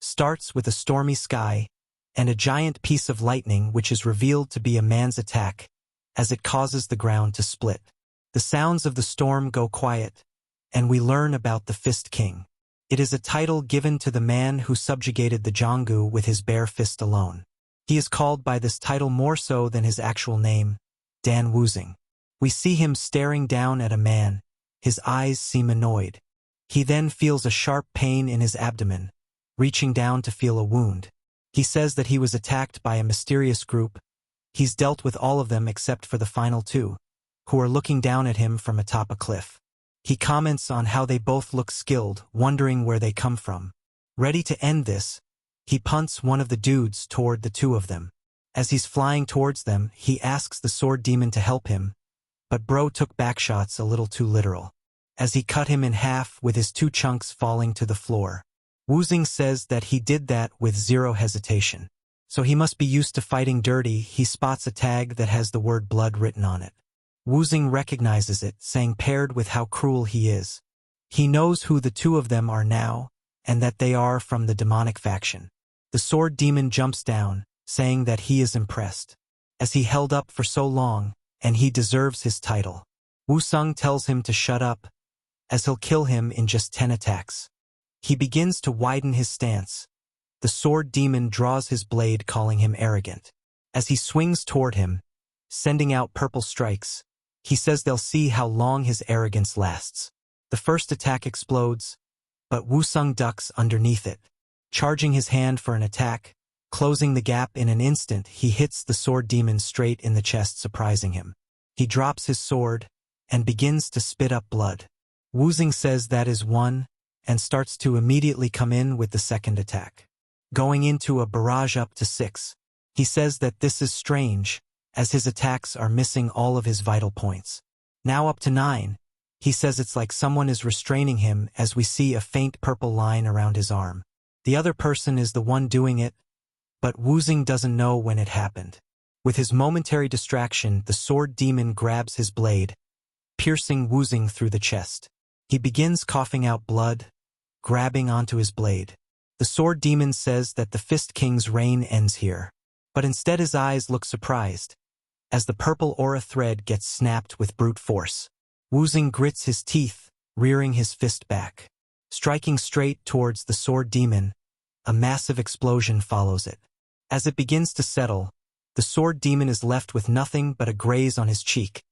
starts with a stormy sky and a giant piece of lightning which is revealed to be a man's attack as it causes the ground to split. The sounds of the storm go quiet, and we learn about the Fist King. It is a title given to the man who subjugated the Jonggu with his bare fist alone. He is called by this title more so than his actual name, Dan Wuzing. We see him staring down at a man. His eyes seem annoyed. He then feels a sharp pain in his abdomen, reaching down to feel a wound. He says that he was attacked by a mysterious group. He's dealt with all of them except for the final two, who are looking down at him from atop a cliff. He comments on how they both look skilled, wondering where they come from. Ready to end this, he punts one of the dudes toward the two of them. As he's flying towards them, he asks the sword demon to help him, but bro took backshots a little too literal, as he cut him in half with his two chunks falling to the floor. Wuzing says that he did that with zero hesitation. So he must be used to fighting dirty. He spots a tag that has the word blood written on it. Wuzing recognizes it, saying paired with how cruel he is. He knows who the two of them are now, and that they are from the demonic faction. The sword demon jumps down, saying that he is impressed, as he held up for so long, and he deserves his title. Wusung tells him to shut up, as he'll kill him in just 10 attacks. He begins to widen his stance. The sword demon draws his blade, calling him arrogant. As he swings toward him, sending out purple strikes, he says they'll see how long his arrogance lasts. The first attack explodes, but Wusung ducks underneath it. Charging his hand for an attack, closing the gap in an instant, he hits the sword demon straight in the chest, surprising him. He drops his sword and begins to spit up blood. Wuzing says that is one, and starts to immediately come in with the second attack, going into a barrage up to 6. He says that this is strange, as his attacks are missing all of his vital points. Now up to 9, he says it's like someone is restraining him, as we see a faint purple line around his arm. The other person is the one doing it, but Wuzing doesn't know when it happened. With his momentary distraction, the sword demon grabs his blade, piercing Wuzing through the chest. He begins coughing out blood, grabbing onto his blade. The sword demon says that the Fist King's reign ends here, but instead his eyes look surprised, as the purple aura thread gets snapped with brute force. Wuzing grits his teeth, rearing his fist back. Striking straight towards the sword demon, a massive explosion follows it. As it begins to settle, the sword demon is left with nothing but a graze on his cheek,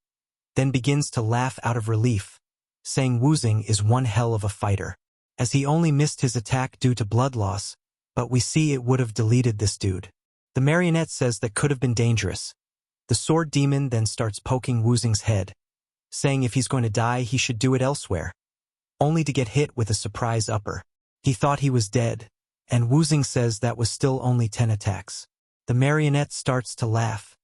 then begins to laugh out of relief, saying Wuzing is one hell of a fighter, as he only missed his attack due to blood loss, but we see it would have deleted this dude. The marionette says that could have been dangerous. The sword demon then starts poking Wuzing's head, saying if he's going to die he should do it elsewhere, only to get hit with a surprise upper. He thought he was dead, and Wuzing says that was still only 10 attacks. The marionette starts to laugh,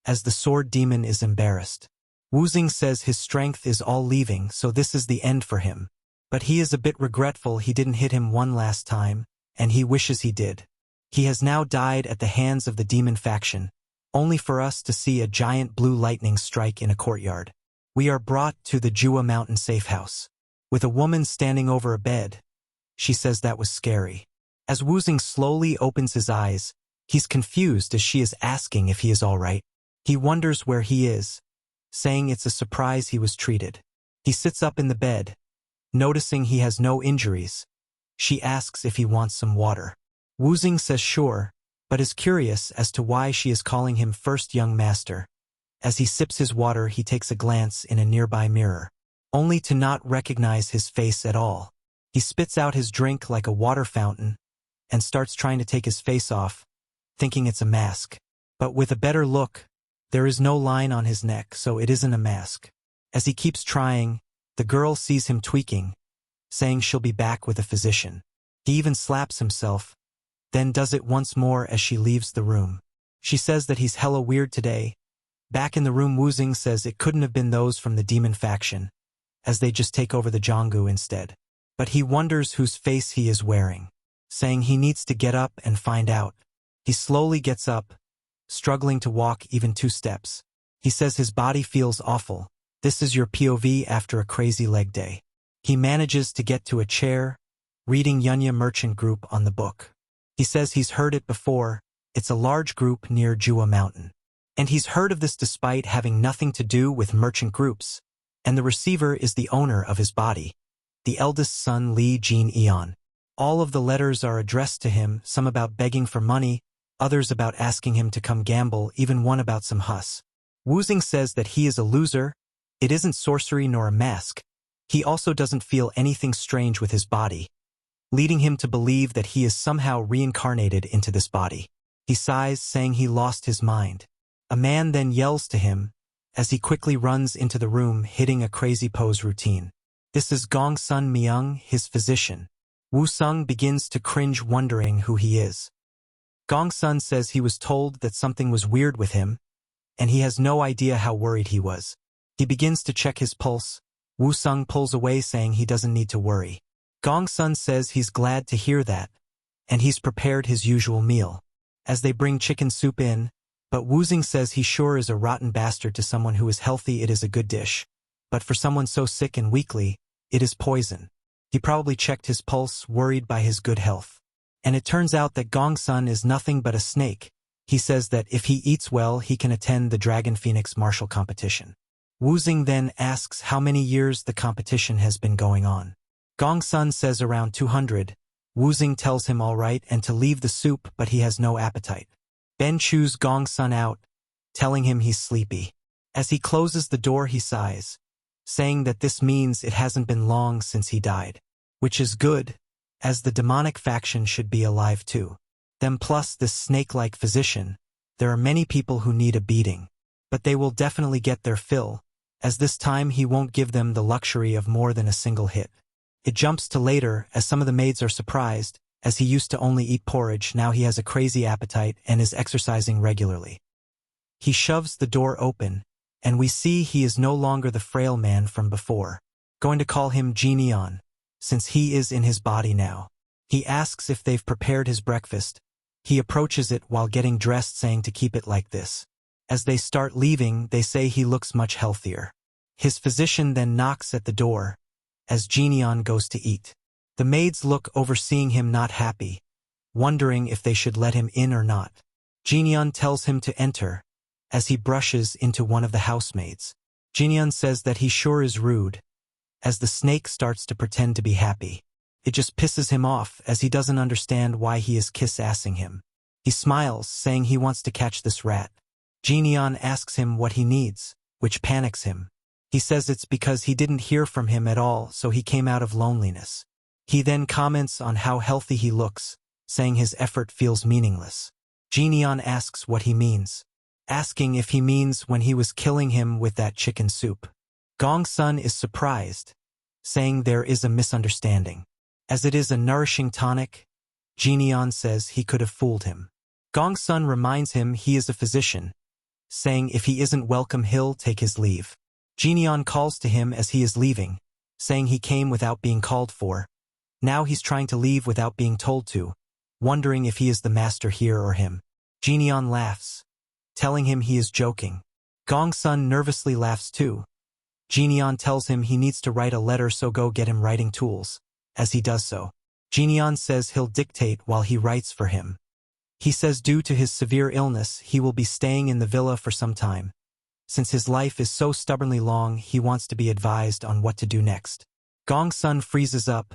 as the sword demon is embarrassed. Wuzing says his strength is all leaving, so this is the end for him. But he is a bit regretful he didn't hit him one last time, and he wishes he did. He has now died at the hands of the demon faction, only for us to see a giant blue lightning strike in a courtyard. We are brought to the Jua Mountain safe house, with a woman standing over a bed. She says that was scary. As Wuzing slowly opens his eyes, he's confused as she is asking if he is all right. He wonders where he is, saying it's a surprise he was treated. He sits up in the bed, noticing he has no injuries. She asks if he wants some water. Wuzing says sure, but is curious as to why she is calling him first young master. As he sips his water, he takes a glance in a nearby mirror, only to not recognize his face at all. He spits out his drink like a water fountain and starts trying to take his face off, thinking it's a mask. But with a better look, there is no line on his neck, so it isn't a mask. As he keeps trying, the girl sees him tweaking, saying she'll be back with a physician. He even slaps himself, then does it once more as she leaves the room. She says that he's hella weird today. Back in the room, Wuzing says it couldn't have been those from the demon faction, as they just take over the Jonggu instead. But he wonders whose face he is wearing, saying he needs to get up and find out. He slowly gets up, struggling to walk even 2 steps. He says his body feels awful. This is your POV after a crazy leg day. He manages to get to a chair, reading Yunya Merchant Group on the book. He says he's heard it before. It's a large group near Jua Mountain. And he's heard of this despite having nothing to do with merchant groups. And the receiver is the owner of his body, the eldest son Lee Jin-eon. All of the letters are addressed to him, some about begging for money, others about asking him to come gamble, even one about some hus. Woozing says that he is a loser. It isn't sorcery nor a mask. He also doesn't feel anything strange with his body, leading him to believe that he is somehow reincarnated into this body. He sighs, saying he lost his mind. A man then yells to him, as he quickly runs into the room hitting a crazy pose routine. This is Gongsun Myung, his physician. Woo-sung begins to cringe, wondering who he is. Gongsun says he was told that something was weird with him, and he has no idea how worried he was. He begins to check his pulse. Woo-sung pulls away, saying he doesn't need to worry. Gongsun says he's glad to hear that, and he's prepared his usual meal. As they bring chicken soup in, but Woozing says he sure is a rotten bastard. To someone who is healthy it is a good dish, but for someone so sick and weakly, it is poison. He probably checked his pulse, worried by his good health. And it turns out that Gongsun is nothing but a snake. He says that if he eats well he can attend the Dragon Phoenix martial competition. Woozing then asks how many years the competition has been going on. Gongsun says around 200. Woozing tells him all right and to leave the soup, but he has no appetite. Ben chews Gongsun out, telling him he's sleepy. As he closes the door he sighs, saying that this means it hasn't been long since he died. Which is good, as the demonic faction should be alive too. Then plus this snake-like physician, there are many people who need a beating. But they will definitely get their fill, as this time he won't give them the luxury of more than a single hit. It jumps to later, as some of the maids are surprised, as he used to only eat porridge, now he has a crazy appetite and is exercising regularly. He shoves the door open, and we see he is no longer the frail man from before. Going to call him Jin-eon, since he is in his body now. He asks if they've prepared his breakfast. He approaches it while getting dressed, saying to keep it like this. As they start leaving, they say he looks much healthier. His physician then knocks at the door, as Jin-eon goes to eat. The maids look, overseeing him not happy, wondering if they should let him in or not. Jin-eon tells him to enter, as he brushes into one of the housemaids. Jin-eon says that he sure is rude, as the snake starts to pretend to be happy. It just pisses him off, as he doesn't understand why he is kiss-assing him. He smiles, saying he wants to catch this rat. Jin-eon asks him what he needs, which panics him. He says it's because he didn't hear from him at all, so he came out of loneliness. He then comments on how healthy he looks, saying his effort feels meaningless. Jin-eon asks what he means, asking if he means when he was killing him with that chicken soup. Gongsun is surprised, saying there is a misunderstanding. As it is a nourishing tonic, Jin-eon says he could have fooled him. Gongsun reminds him he is a physician, saying if he isn't welcome he'll take his leave. Jin-eon calls to him as he is leaving, saying he came without being called for. Now he's trying to leave without being told to, wondering if he is the master here or him. Jin-eon laughs, telling him he is joking. Gongsun nervously laughs too. Jin-eon tells him he needs to write a letter, so go get him writing tools. As he does so, Jin-eon says he'll dictate while he writes for him. He says due to his severe illness he will be staying in the villa for some time. Since his life is so stubbornly long, he wants to be advised on what to do next. Gongsun freezes up,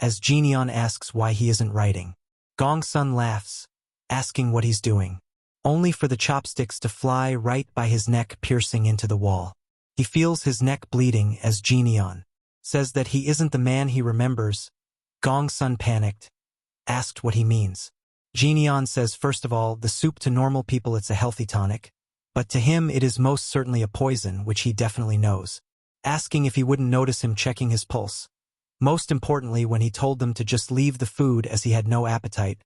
as Jin-eon asks why he isn't writing. Gongsun laughs, asking what he's doing, only for the chopsticks to fly right by his neck, piercing into the wall. He feels his neck bleeding as Jin-eon says that he isn't the man he remembers. Gongsun, panicked, asked what he means. Jin-eon says first of all, the soup to normal people it's a healthy tonic, but to him it is most certainly a poison, which he definitely knows. Asking if he wouldn't notice him checking his pulse. Most importantly, when he told them to just leave the food as he had no appetite,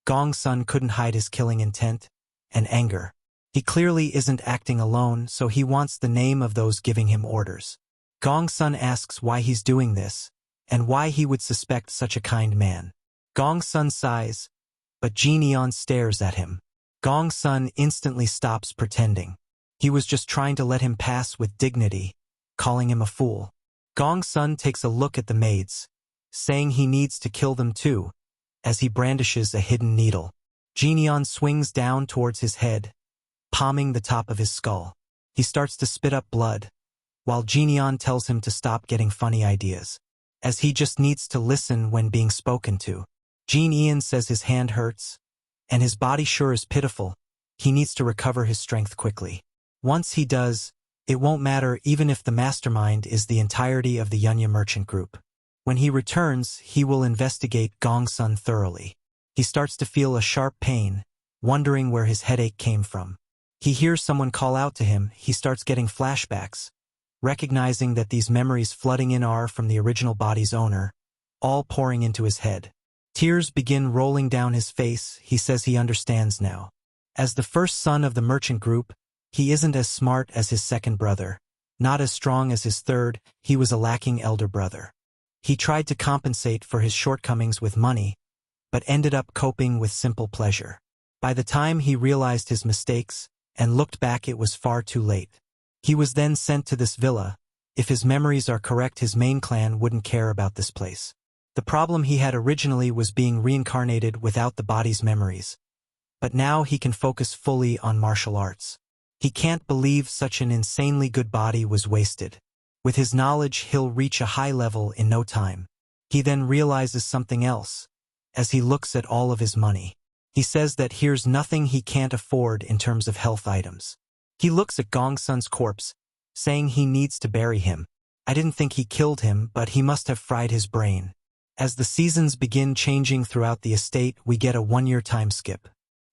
Gongsun couldn't hide his killing intent and anger. He clearly isn't acting alone, so he wants the name of those giving him orders. Gongsun asks why he's doing this, and why he would suspect such a kind man. Gongsun sighs, but Jin-eon stares at him. Gongsun instantly stops pretending. He was just trying to let him pass with dignity, calling him a fool. Gongsun takes a look at the maids, saying he needs to kill them too, as he brandishes a hidden needle. Jinyeon swings down towards his head, palming the top of his skull. He starts to spit up blood, while Jinyeon tells him to stop getting funny ideas, as he just needs to listen when being spoken to. Jin-Eun says his hand hurts, and his body sure is pitiful. He needs to recover his strength quickly. Once he does, it won't matter even if the mastermind is the entirety of the Yunya merchant group. When he returns, he will investigate Gongsun thoroughly. He starts to feel a sharp pain, wondering where his headache came from. He hears someone call out to him. He starts getting flashbacks, recognizing that these memories flooding in are from the original body's owner, all pouring into his head. Tears begin rolling down his face. He says he understands now. As the first son of the merchant group, he isn't as smart as his second brother, not as strong as his third. He was a lacking elder brother. He tried to compensate for his shortcomings with money, but ended up coping with simple pleasure. By the time he realized his mistakes and looked back, it was far too late. He was then sent to this villa. If his memories are correct, his main clan wouldn't care about this place. The problem he had originally was being reincarnated without the body's memories. But now he can focus fully on martial arts. He can't believe such an insanely good body was wasted. With his knowledge, he'll reach a high level in no time. He then realizes something else, as he looks at all of his money. He says that here's nothing he can't afford in terms of health items. He looks at Gongsun's corpse, saying he needs to bury him. I didn't think he killed him, but he must have fried his brain. As the seasons begin changing throughout the estate, we get a one-year time skip.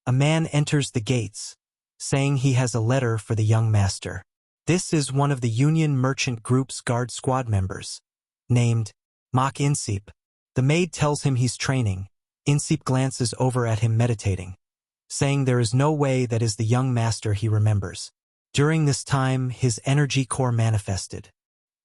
A man enters the gates, saying he has a letter for the young master. This is one of the Union Merchant Group's guard squad members, named Mok Insip. The maid tells him he's training. Insip glances over at him meditating, saying there is no way that is the young master he remembers. During this time, his energy core manifested.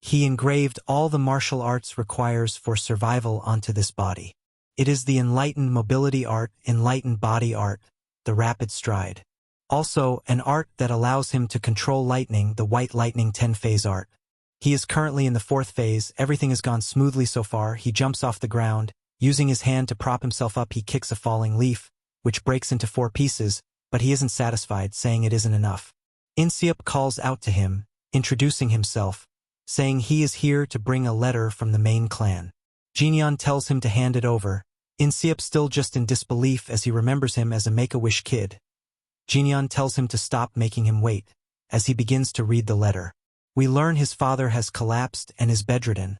He engraved all the martial arts requires for survival onto this body. It is the enlightened mobility art, enlightened body art, the rapid stride. Also, an art that allows him to control lightning, the white lightning 10-phase art. He is currently in the 4th phase. Everything has gone smoothly so far. He jumps off the ground. Using his hand to prop himself up, he kicks a falling leaf, which breaks into 4 pieces, but he isn't satisfied, saying it isn't enough. Inseop calls out to him, introducing himself, saying he is here to bring a letter from the main clan. Jinyeon tells him to hand it over. Inseop still just in disbelief as he remembers him as a Make-A-Wish kid. Jinyeon tells him to stop making him wait, as he begins to read the letter. We learn his father has collapsed and is bedridden,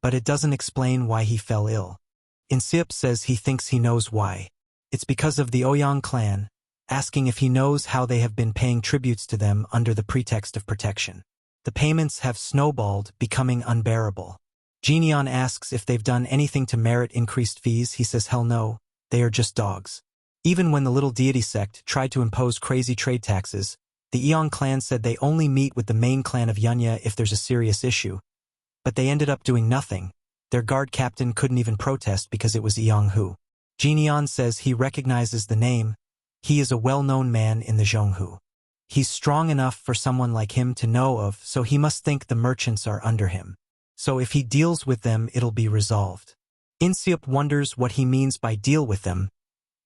but it doesn't explain why he fell ill. Inseop says he thinks he knows why. It's because of the Ouyang clan, asking if he knows how they have been paying tributes to them under the pretext of protection. The payments have snowballed, becoming unbearable. Jinyeon asks if they've done anything to merit increased fees. He says hell no, they are just dogs. Even when the little deity sect tried to impose crazy trade taxes, the Eong clan said they only meet with the main clan of Yunya if there's a serious issue. But they ended up doing nothing. Their guard captain couldn't even protest because it was Eong-hu. Jinyeon says he recognizes the name. He is a well-known man in the Zhonghu. He's strong enough for someone like him to know of, so he must think the merchants are under him. So if he deals with them, it'll be resolved. Inseop wonders what he means by deal with them,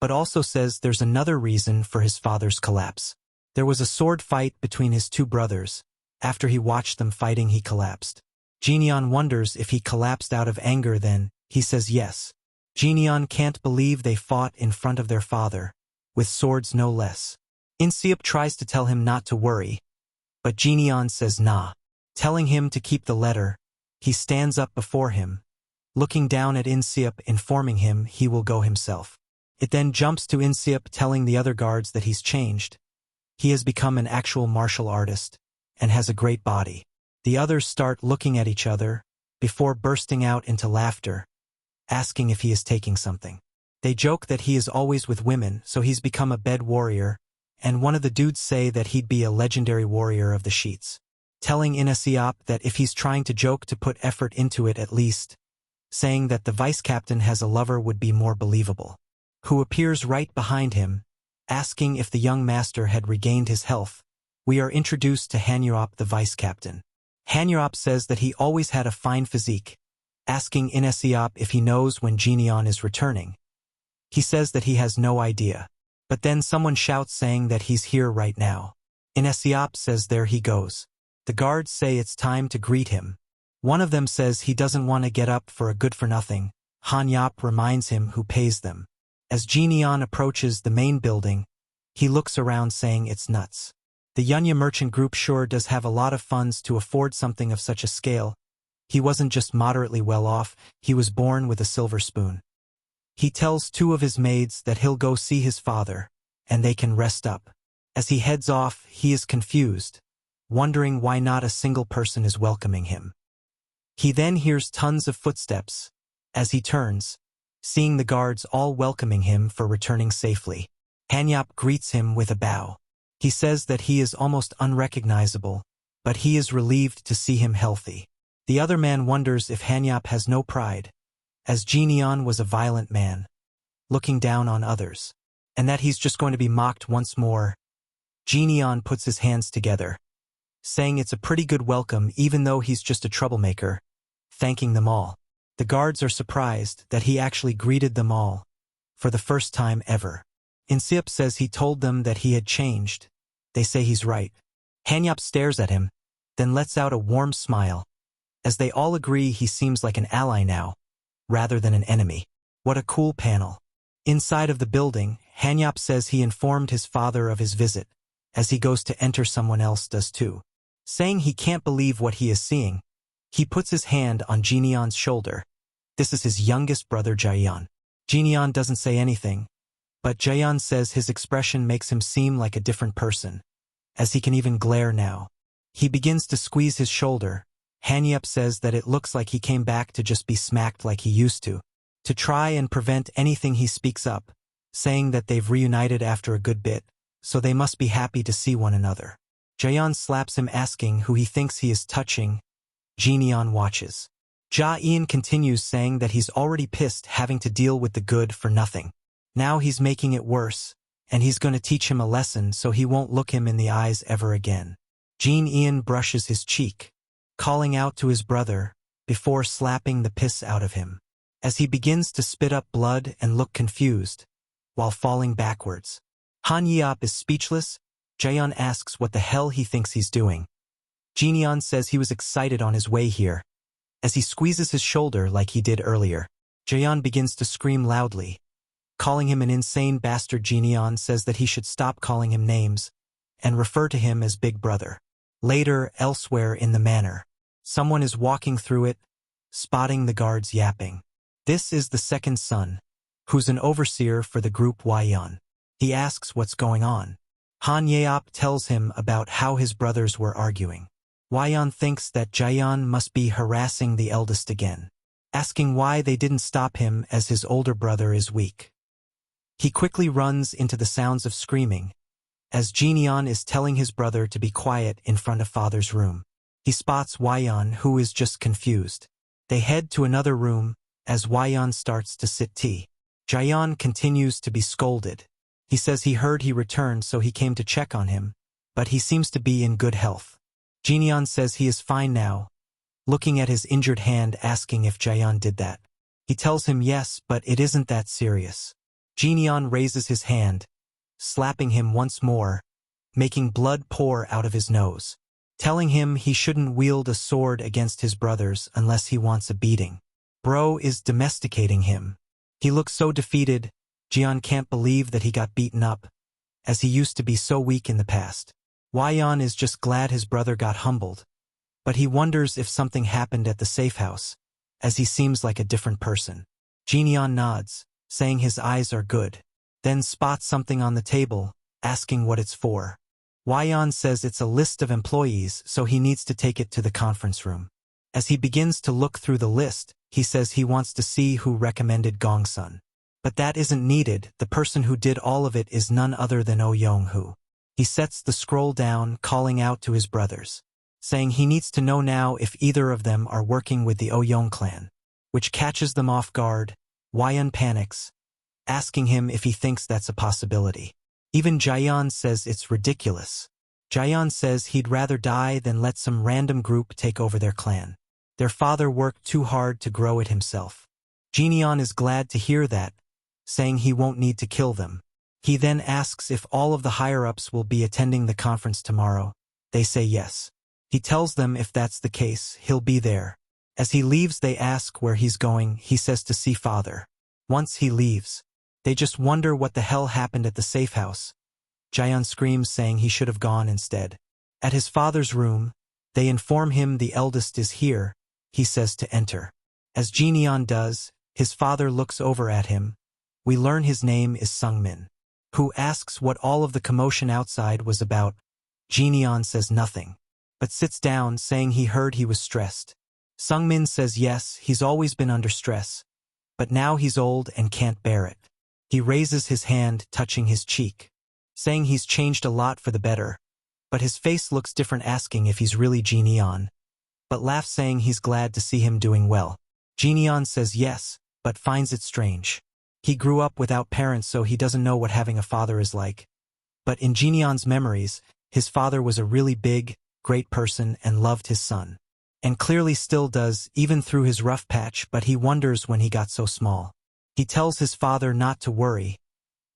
but also says there's another reason for his father's collapse. There was a sword fight between his 2 brothers. After he watched them fighting, he collapsed. Jinyeon wonders if he collapsed out of anger then. He says yes. Jinyeon can't believe they fought in front of their father, with swords no less. Inseop tries to tell him not to worry, but Jinyeon says nah. Telling him to keep the letter, he stands up before him, looking down at Inseop, informing him he will go himself. It then jumps to Inseop telling the other guards that he's changed. He has become an actual martial artist, and has a great body. The others start looking at each other, before bursting out into laughter, asking if he is taking something. They joke that he is always with women, so he's become a bed warrior, and one of the dudes say that he'd be a legendary warrior of the sheets. Telling Inseop that if he's trying to joke to put effort into it at least, saying that the vice captain has a lover would be more believable. Who appears right behind him, asking if the young master had regained his health. We are introduced to Hanyuop, the vice captain. Hanyuop says that he always had a fine physique, asking Inseop if he knows when Jinyeon is returning. He says that he has no idea. But then someone shouts saying that he's here right now. Inesiop says there he goes. The guards say it's time to greet him. One of them says he doesn't want to get up for a good-for-nothing. Hanyap reminds him who pays them. As Jineon approaches the main building, he looks around saying it's nuts. The Yunya merchant group sure does have a lot of funds to afford something of such a scale. He wasn't just moderately well off, he was born with a silver spoon. He tells two of his maids that he'll go see his father, and they can rest up. As he heads off, he is confused, wondering why not a single person is welcoming him. He then hears tons of footsteps. As he turns, seeing the guards all welcoming him for returning safely. Hanyap greets him with a bow. He says that he is almost unrecognizable, but he is relieved to see him healthy. The other man wonders if Hanyap has no pride, as Jineon was a violent man, looking down on others, and that he's just going to be mocked once more. Jineon puts his hands together, saying it's a pretty good welcome even though he's just a troublemaker, thanking them all. The guards are surprised that he actually greeted them all, for the first time ever. Insiep says he told them that he had changed. They say he's right. Hanyap stares at him, then lets out a warm smile, as they all agree he seems like an ally now, rather than an enemy. What a cool panel. Inside of the building, Hanyap says he informed his father of his visit. As he goes to enter, someone else does too. Saying he can't believe what he is seeing, he puts his hand on Jineon's shoulder. This is his youngest brother Jaeyeon. Jineon doesn't say anything, but Jaeyeon says his expression makes him seem like a different person, as he can even glare now. He begins to squeeze his shoulder. Hanyap says that it looks like he came back to just be smacked like he used to try and prevent anything. He speaks up, saying that they've reunited after a good bit, so they must be happy to see one another. Jaeyeon slaps him, asking who he thinks he is touching. Jineon watches. Jaeyeon continues, saying that he's already pissed having to deal with the good for nothing. Now he's making it worse, and he's going to teach him a lesson so he won't look him in the eyes ever again. Jineon brushes his cheek, calling out to his brother, before slapping the piss out of him. As he begins to spit up blood and look confused, while falling backwards. Hanyap is speechless. Jaeyeon asks what the hell he thinks he's doing. Jineon says he was excited on his way here. As he squeezes his shoulder like he did earlier, Jaeyeon begins to scream loudly, calling him an insane bastard. Jineon says that he should stop calling him names and refer to him as Big Brother. Later, elsewhere in the manor, someone is walking through it, spotting the guards yapping. This is the second son, who's an overseer for the group Wyon. He asks what's going on. Hanyap tells him about how his brothers were arguing. Wyon thinks that Jaeyeon must be harassing the eldest again, asking why they didn't stop him as his older brother is weak. He quickly runs into the sounds of screaming, as Jineon is telling his brother to be quiet in front of father's room. He spots Wyon, who is just confused. They head to another room, as Wyon starts to sip tea. Jaeyeon continues to be scolded. He says he heard he returned, so he came to check on him, but he seems to be in good health. Jineon says he is fine now, looking at his injured hand, asking if Jaeyeon did that. He tells him yes, but it isn't that serious. Jineon raises his hand, slapping him once more, making blood pour out of his nose, telling him he shouldn't wield a sword against his brothers unless he wants a beating. Bro is domesticating him. He looks so defeated. Jian can't believe that he got beaten up, as he used to be so weak in the past. Wyon is just glad his brother got humbled, but he wonders if something happened at the safe house, as he seems like a different person. Jineon nods, saying his eyes are good, then spots something on the table, asking what it's for. Wyon says it's a list of employees, so he needs to take it to the conference room. As he begins to look through the list, he says he wants to see who recommended Gongsun. But that isn't needed. The person who did all of it is none other than Oh Yong-hoo. He sets the scroll down, calling out to his brothers, saying he needs to know now if either of them are working with the Oh Yong clan, which catches them off guard. Wyon panics, asking him if he thinks that's a possibility. Even Jaeyeon says it's ridiculous. Jaeyeon says he'd rather die than let some random group take over their clan. Their father worked too hard to grow it himself. Jineon is glad to hear that, saying he won't need to kill them. He then asks if all of the higher-ups will be attending the conference tomorrow. They say yes. He tells them if that's the case, he'll be there. As he leaves, they ask where he's going. He says to see father. Once he leaves, they just wonder what the hell happened at the safe house. Jaehyun screams, saying he should have gone instead. At his father's room, they inform him the eldest is here. He says to enter. As Jineon does, his father looks over at him. We learn his name is Sungmin, who asks what all of the commotion outside was about. Jineon says nothing, but sits down, saying he heard he was stressed. Sungmin says yes, he's always been under stress, but now he's old and can't bear it. He raises his hand, touching his cheek, saying he's changed a lot for the better, but his face looks different, asking if he's really Jineon, but laughs, saying he's glad to see him doing well. Jineon says yes, but finds it strange. He grew up without parents, so he doesn't know what having a father is like. But in Jineon's memories, his father was a really big, great person and loved his son. And clearly still does, even through his rough patch, but he wonders when he got so small. He tells his father not to worry.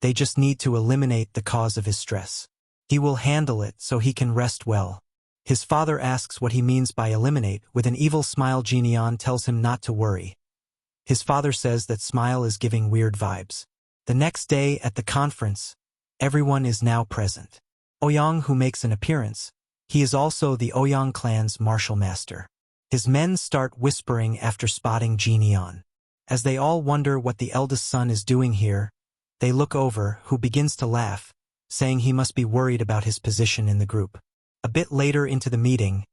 They just need to eliminate the cause of his stress. He will handle it so he can rest well. His father asks what he means by eliminate. With an evil smile, Jineon tells him not to worry. His father says that smile is giving weird vibes. The next day at the conference, everyone is now present. Ouyang, who makes an appearance, he is also the Ouyang clan's martial master. His men start whispering after spotting Jineon. As they all wonder what the eldest son is doing here, they look over, who begins to laugh, saying he must be worried about his position in the group. A bit later into the meeting,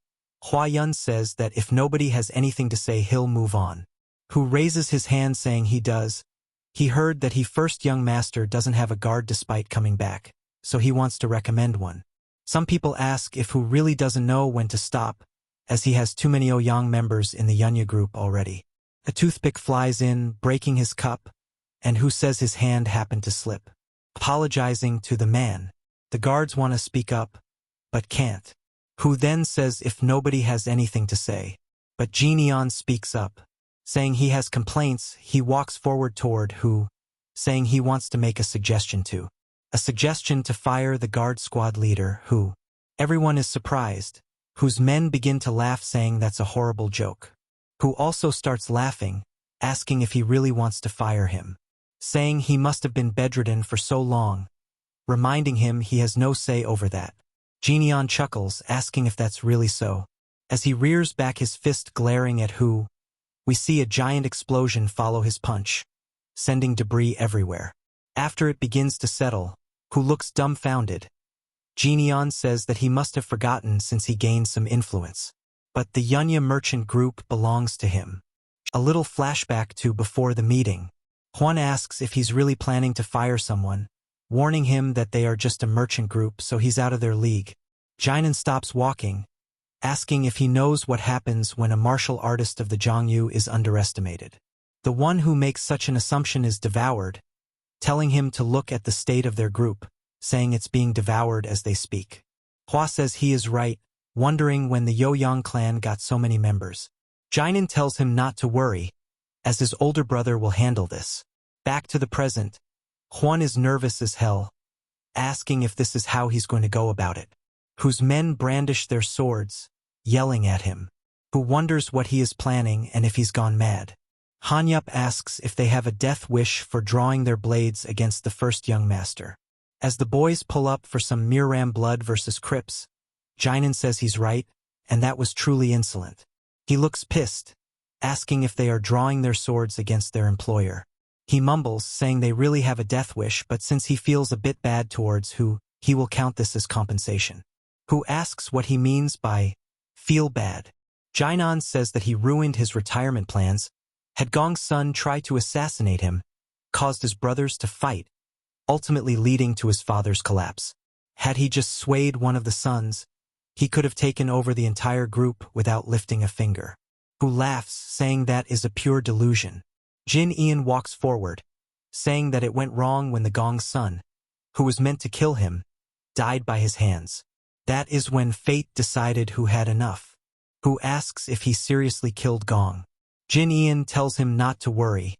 Hwa-yun says that if nobody has anything to say, he'll move on. Who raises his hand, saying he does. He heard that he first young master doesn't have a guard despite coming back, so he wants to recommend one. Some people ask if Who really doesn't know when to stop, as he has too many Ouyang members in the Yunya group already. A toothpick flies in, breaking his cup, and Who says his hand happened to slip. Apologizing to the man, the guards want to speak up, but can't. Who then says if nobody has anything to say. But Jineon speaks up, saying he has complaints. He walks forward toward Who, saying he wants to make a suggestion to. A suggestion to fire the guard squad leader, Who. Everyone is surprised. Whose men begin to laugh, saying that's a horrible joke. Who also starts laughing, asking if he really wants to fire him, saying he must have been bedridden for so long, reminding him he has no say over that. Jineon chuckles, asking if that's really so. As he rears back his fist, glaring at Who, we see a giant explosion follow his punch, sending debris everywhere. After it begins to settle, Who looks dumbfounded. Jineon says that he must have forgotten since he gained some influence. But the Yunya merchant group belongs to him. A little flashback to before the meeting. Hwan asks if he's really planning to fire someone, warning him that they are just a merchant group, so he's out of their league. Jinan stops walking, asking if he knows what happens when a martial artist of the Zhongyu is underestimated. The one who makes such an assumption is devoured, telling him to look at the state of their group, saying it's being devoured as they speak. Hwa says he is right, wondering when the Ouyang clan got so many members. Jinan tells him not to worry, as his older brother will handle this. Back to the present, Hwan is nervous as hell, asking if this is how he's going to go about it. Whose men brandish their swords, yelling at him. Who wonders what he is planning and if he's gone mad. Hanyup asks if they have a death wish for drawing their blades against the first young master. As the boys pull up for some Miram blood versus Crips, Jinan says he's right, and that was truly insolent. He looks pissed, asking if they are drawing their swords against their employer. He mumbles, saying they really have a death wish, but since he feels a bit bad towards Who, he will count this as compensation. Who asks what he means by feel bad. Jinan says that he ruined his retirement plans, had Gong's son try to assassinate him, caused his brothers to fight, ultimately leading to his father's collapse. Had he just swayed one of the sons, he could have taken over the entire group without lifting a finger. Who laughs, saying that is a pure delusion. Jin Ian walks forward, saying that it went wrong when the Gong's son, who was meant to kill him, died by his hands. That is when fate decided Who had enough. Who asks if he seriously killed Gong. Jin Ian tells him not to worry,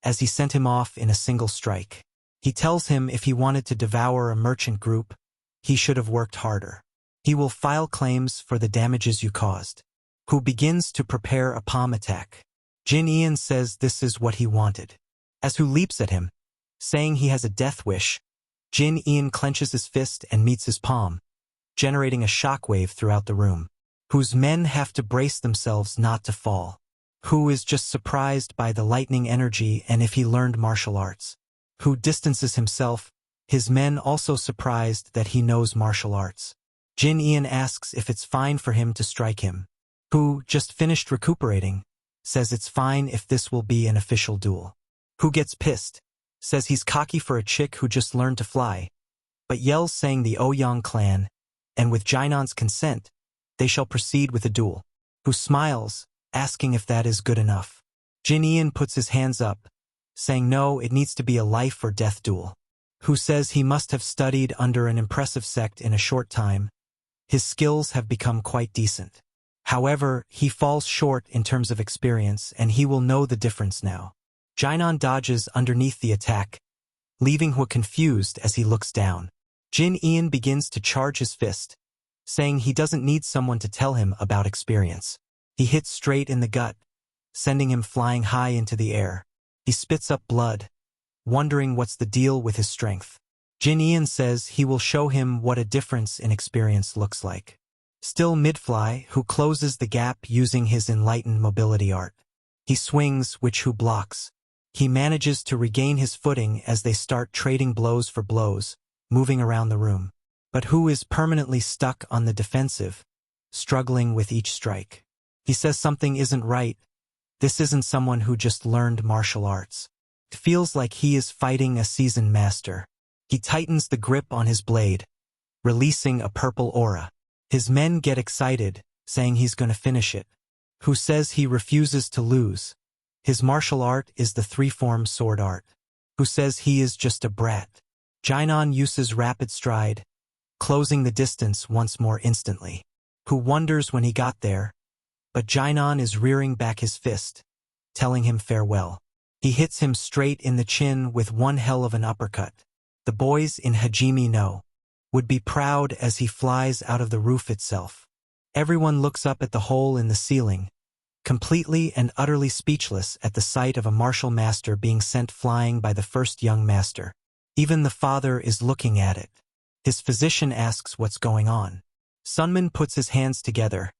as he sent him off in a single strike. He tells him if he wanted to devour a merchant group, he should have worked harder. He will file claims for the damages you caused. Who begins to prepare a palm attack. Jin Ian says this is what he wanted. As Hu leaps at him, saying he has a death wish, Jin Ian clenches his fist and meets his palm, generating a shockwave throughout the room. Hu's men have to brace themselves not to fall. Hu is just surprised by the lightning energy and if he learned martial arts. Hu distances himself, his men also surprised that he knows martial arts. Jin Ian asks if it's fine for him to strike him. Hu, just finished recuperating, says it's fine if this will be an official duel. Hu gets pissed, says he's cocky for a chick who just learned to fly, but yells saying the Ouyang clan, and with Jainon's consent, they shall proceed with a duel. Hu smiles, asking if that is good enough. Jin Ian puts his hands up, saying no, it needs to be a life or death duel. Hu says he must have studied under an impressive sect in a short time. His skills have become quite decent. However, he falls short in terms of experience and he will know the difference now. Jainon dodges underneath the attack, leaving Hu confused as he looks down. Jin Ian begins to charge his fist, saying he doesn't need someone to tell him about experience. He hits straight in the gut, sending him flying high into the air. He spits up blood, wondering what's the deal with his strength. Jin Ian says he will show him what a difference in experience looks like. Still mid-fly, Hu closes the gap using his enlightened mobility art. He swings, which Hu blocks. He manages to regain his footing as they start trading blows for blows, moving around the room. But Hu is permanently stuck on the defensive, struggling with each strike. He says something isn't right. This isn't someone who just learned martial arts. It feels like he is fighting a seasoned master. He tightens the grip on his blade, releasing a purple aura. His men get excited, saying he's going to finish it. Hu says he refuses to lose. His martial art is the three-form sword art. Hu says he is just a brat. Jainon uses rapid stride, closing the distance once more instantly. Hu wonders when he got there, but Jainon is rearing back his fist, telling him farewell. He hits him straight in the chin with one hell of an uppercut. The boys in Hajime no would be proud as he flies out of the roof itself. Everyone looks up at the hole in the ceiling, completely and utterly speechless at the sight of a martial master being sent flying by the first young master. Even the father is looking at it. His physician asks what's going on. Sunman puts his hands together,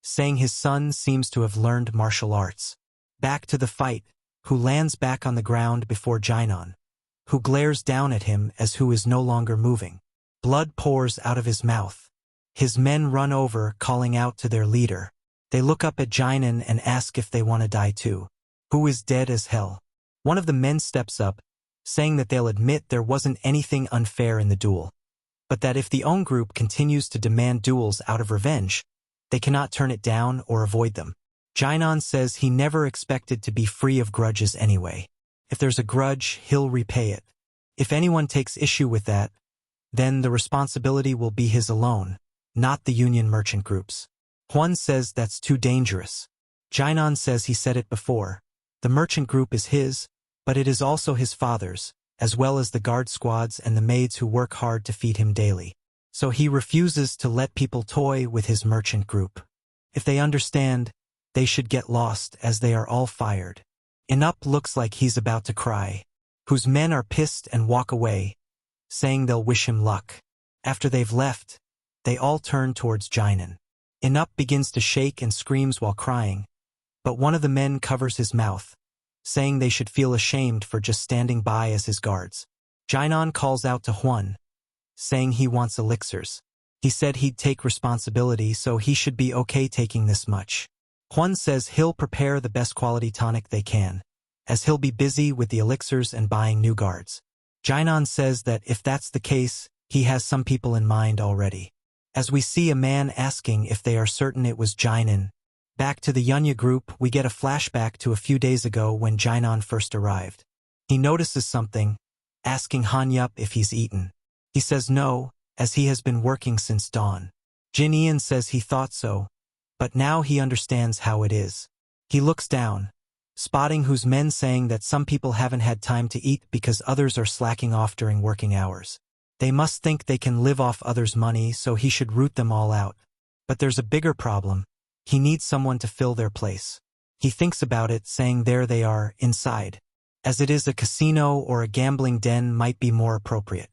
saying his son seems to have learned martial arts. Back to the fight, Hu lands back on the ground before Jainon, who glares down at him as Hu is no longer moving. Blood pours out of his mouth. His men run over, calling out to their leader. They look up at Jainon and ask if they want to die too. Hu is dead as hell. One of the men steps up, saying that they'll admit there wasn't anything unfair in the duel, but that if the own group continues to demand duels out of revenge, they cannot turn it down or avoid them. Jainon says he never expected to be free of grudges anyway. If there's a grudge, he'll repay it. If anyone takes issue with that, then the responsibility will be his alone, not the union merchant groups. Huan says that's too dangerous. Jainon says he said it before. The merchant group is his, but it is also his father's, as well as the guard squads and the maids who work hard to feed him daily. So he refuses to let people toy with his merchant group. If they understand, they should get lost as they are all fired. Inup looks like he's about to cry. Whose men are pissed and walk away, saying they'll wish him luck. After they've left, they all turn towards Jainon. Inup begins to shake and screams while crying, but one of the men covers his mouth, saying they should feel ashamed for just standing by as his guards. Jainon calls out to Huan, saying he wants elixirs. He said he'd take responsibility, so he should be okay taking this much. Huan says he'll prepare the best quality tonic they can, as he'll be busy with the elixirs and buying new guards. Jainon says that if that's the case, he has some people in mind already. As we see a man asking if they are certain it was Jainon. Back to the Yunya group, we get a flashback to a few days ago when Jainon first arrived. He notices something, asking Hanyup if he's eaten. He says no, as he has been working since dawn. Jin Ian says he thought so, but now he understands how it is. He looks down, spotting whose men saying that some people haven't had time to eat because others are slacking off during working hours. They must think they can live off others' money, so he should root them all out. But there's a bigger problem. He needs someone to fill their place. He thinks about it, saying there they are, inside. As it is, a casino or a gambling den might be more appropriate.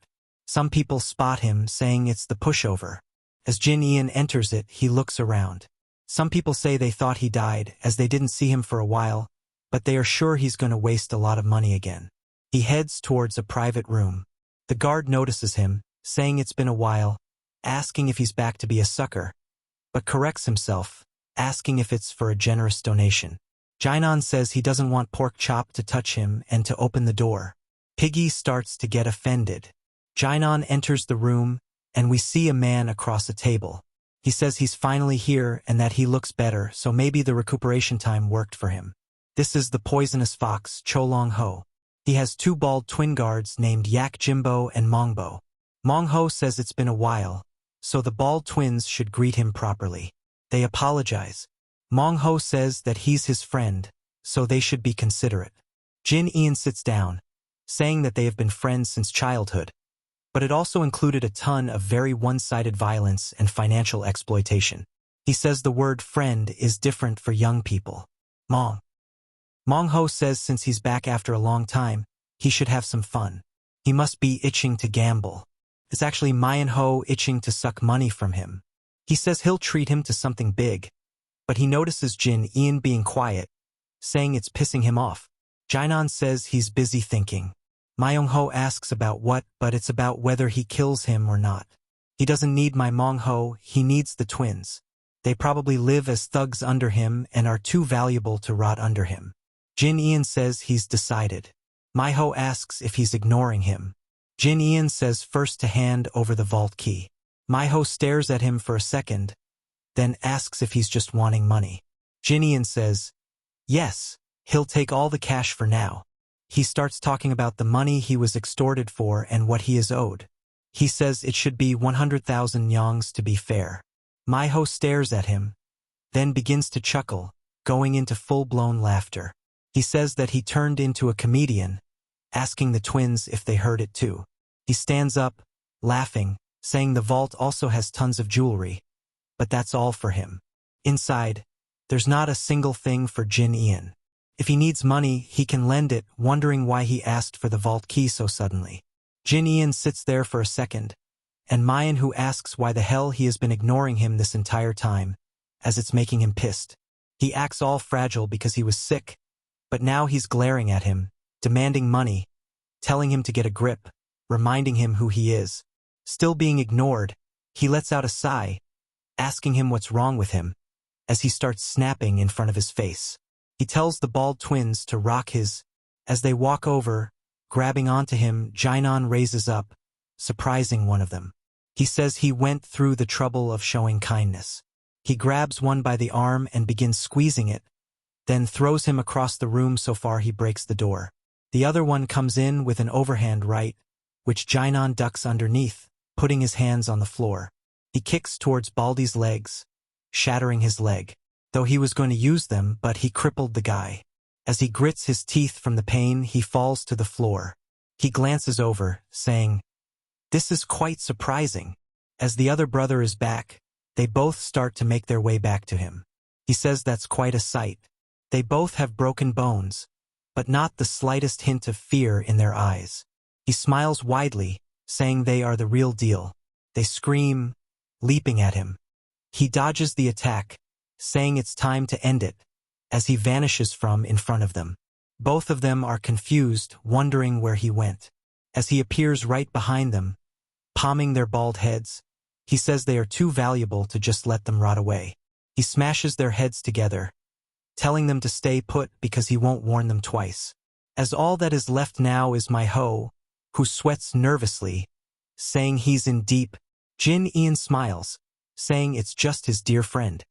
Some people spot him, saying it's the pushover. As Jin Ian enters it, he looks around. Some people say they thought he died, as they didn't see him for a while, but they are sure he's going to waste a lot of money again. He heads towards a private room. The guard notices him, saying it's been a while, asking if he's back to be a sucker, but corrects himself, asking if it's for a generous donation. Jinan says he doesn't want Pork Chop to touch him and to open the door. Piggy starts to get offended. Jinan enters the room, and we see a man across a table. He says he's finally here and that he looks better, so maybe the recuperation time worked for him. This is the poisonous fox, Cholong Ho. He has two bald twin guards named Yak Jimbo and Mongbo. Mong Ho says it's been a while, so the bald twins should greet him properly. They apologize. Mong Ho says that he's his friend, so they should be considerate. Jin Ian sits down, saying that they have been friends since childhood, but it also included a ton of very one-sided violence and financial exploitation. He says the word friend is different for young people. Mong Ho says since he's back after a long time, he should have some fun. He must be itching to gamble. It's actually Mayan Ho itching to suck money from him. He says he'll treat him to something big, but he notices Jin Ian being quiet, saying it's pissing him off. Jinan says he's busy thinking. Myung Ho asks about what, but it's about whether he kills him or not. He doesn't need my Mong Ho, he needs the twins. They probably live as thugs under him and are too valuable to rot under him. Jin Ian says he's decided. My Ho asks if he's ignoring him. Jin Ian says first to hand over the vault key. My Ho stares at him for a second, then asks if he's just wanting money. Jin Ian says, yes, he'll take all the cash for now. He starts talking about the money he was extorted for and what he is owed. He says it should be 100,000 yongs to be fair. My Ho stares at him, then begins to chuckle, going into full-blown laughter. He says that he turned into a comedian, asking the twins if they heard it too. He stands up, laughing, saying the vault also has tons of jewelry, but that's all for him. Inside, there's not a single thing for Jin Ian. If he needs money, he can lend it, wondering why he asked for the vault key so suddenly. Jin Ian sits there for a second, and Mayan who asks why the hell he has been ignoring him this entire time, as it's making him pissed. He acts all fragile because he was sick, but now he's glaring at him, demanding money, telling him to get a grip, reminding him who he is. Still being ignored, he lets out a sigh, asking him what's wrong with him, as he starts snapping in front of his face. He tells the bald twins to rock his. As they walk over, grabbing onto him, Jinan raises up, surprising one of them. He says he went through the trouble of showing kindness. He grabs one by the arm and begins squeezing it, then throws him across the room so far he breaks the door. The other one comes in with an overhand right, which Jinan ducks underneath, putting his hands on the floor. He kicks towards Baldy's legs, shattering his leg. Though he was going to use them, but he crippled the guy. As he grits his teeth from the pain, he falls to the floor. He glances over, saying, "This is quite surprising." As the other brother is back, they both start to make their way back to him. He says that's quite a sight. They both have broken bones, but not the slightest hint of fear in their eyes. He smiles widely, saying they are the real deal. They scream, leaping at him. He dodges the attack, saying it's time to end it, as he vanishes from in front of them. Both of them are confused, wondering where he went. As he appears right behind them, palming their bald heads, he says they are too valuable to just let them rot away. He smashes their heads together, telling them to stay put because he won't warn them twice. As all that is left now is my Ho, who sweats nervously, saying he's in deep. Jin Ian smiles, saying it's just his dear friend.